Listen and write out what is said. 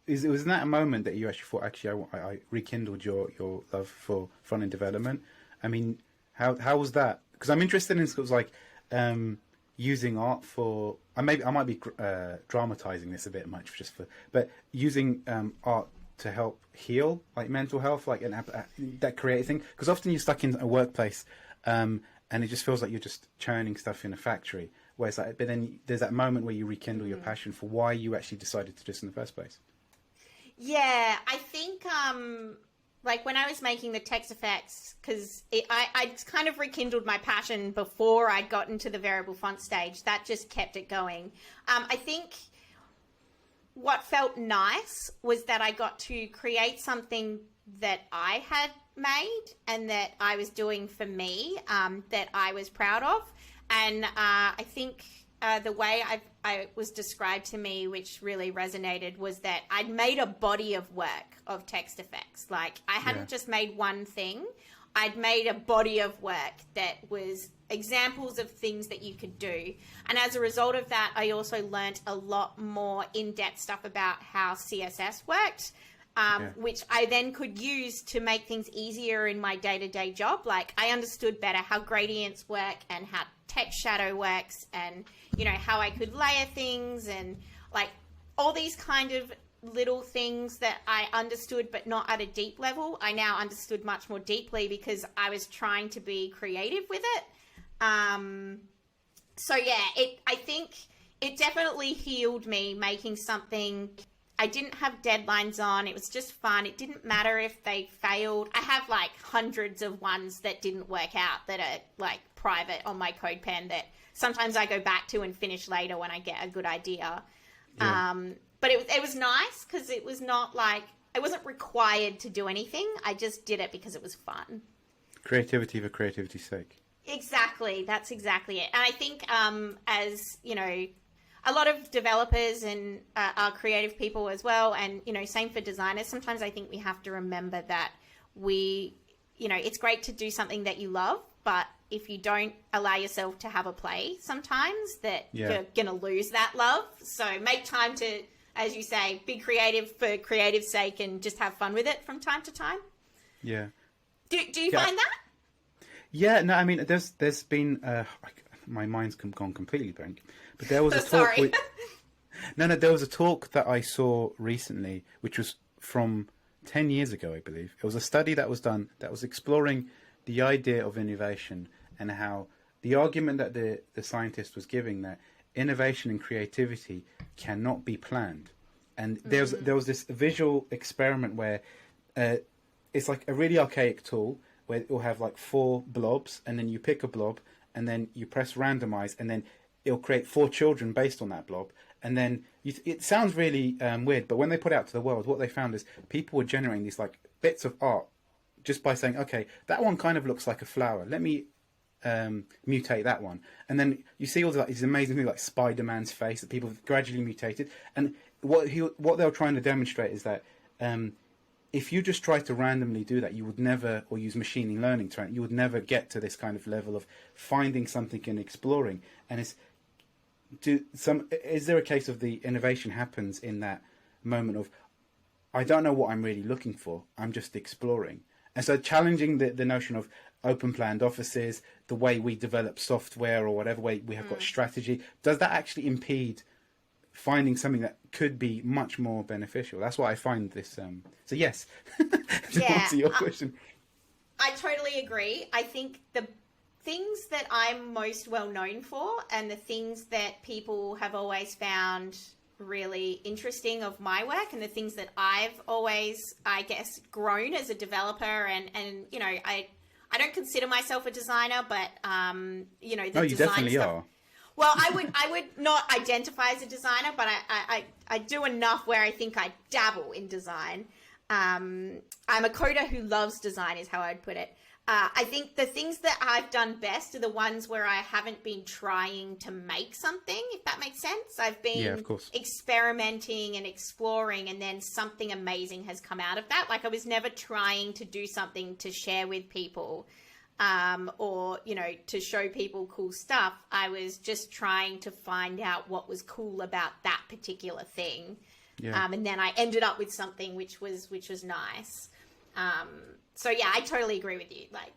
was in that a moment that you actually thought, actually, I rekindled your love for front end development? I mean, how was that? Because I'm interested in skills like using art for. I might be dramatizing this a bit much, but using art to help heal, like mental health, like that creative thing. Because often you're stuck in a workplace, and it just feels like you're just churning stuff in a factory. Whereas, like, but then there's that moment where you rekindle your passion for why you actually decided to do this in the first place. Yeah, I think like when I was making the text effects, because I kind of rekindled my passion before I'd gotten to the variable font stage. That just kept it going. I think what felt nice was that I got to create something that I had made and that I was doing for me, that I was proud of. And I think the way I was described to me, which really resonated, was that I'd made a body of work of text effects. Like, I hadn't just made one thing. I'd made a body of work that was examples of things that you could do. And as a result of that, I also learnt a lot more in-depth stuff about how CSS worked, which I then could use to make things easier in my day-to-day job. Like, I understood better how gradients work and how text shadow works, and, you know, how I could layer things, and like all these kind of little things that I understood but not at a deep level, I now understood much more deeply because I was trying to be creative with it. So yeah, I think it definitely healed me making something I didn't have deadlines on. It was just fun. It didn't matter if they failed. I have like hundreds of ones that didn't work out that are like private on my CodePen that sometimes I go back to and finish later when I get a good idea. Yeah. But it was nice because it was not like, I wasn't required to do anything. I just did it because it was fun. Creativity for creativity's sake. Exactly. That's exactly it. And I think as, you know, a lot of developers and are creative people as well. And, you know, same for designers. Sometimes I think we have to remember that it's great to do something that you love, but if you don't allow yourself to have a play sometimes, that you're going to lose that love. So make time to, as you say, be creative for creative's sake and just have fun with it from time to time. Yeah. Do you find that? Yeah, no, I mean, there's been, my mind's gone completely blank, but there was a talk. There was a talk that I saw recently, which was from 10 years ago, I believe. It was a study that was done that was exploring the idea of innovation and how the argument that the scientist was giving, that innovation and creativity cannot be planned. And there was this visual experiment where it's like a really archaic tool where it will have like 4 blobs, and then you pick a blob, and then you press randomize, and then it'll create 4 children based on that blob. And then it sounds really weird, but when they put it out to the world, what they found is people were generating these like bits of art just by saying, okay, that one kind of looks like a flower. Let me mutate that one. And then you see all these amazing things like Spider-Man's face that people have gradually mutated. And what they were trying to demonstrate is that if you just try to randomly do that, you would never, or use machine learning to, you would never get to this kind of level of finding something and exploring. And is there a case of the innovation happens in that moment of, I don't know what I'm really looking for, I'm just exploring. And so challenging the notion of open planned offices, the way we develop software or whatever way we have got strategy, does that actually impede finding something that could be much more beneficial? That's what I find this. So yes, to answer your question. I totally agree. I think the things that I'm most well known for, and the things that people have always found really interesting of my work, and the things that I've always, I guess, grown as a developer, and you know, I don't consider myself a designer, but you know, the you definitely are. Well, I would not identify as a designer, but I do enough where I think I dabble in design. I'm a coder who loves design, is how I'd put it. I think the things that I've done best are the ones where I haven't been trying to make something, if that makes sense. I've been experimenting and exploring, and then something amazing has come out of that. Like, I was never trying to do something to share with people, or, you know, to show people cool stuff. I was just trying to find out what was cool about that particular thing. Yeah. And then I ended up with something which was nice. So yeah, I totally agree with you. Like,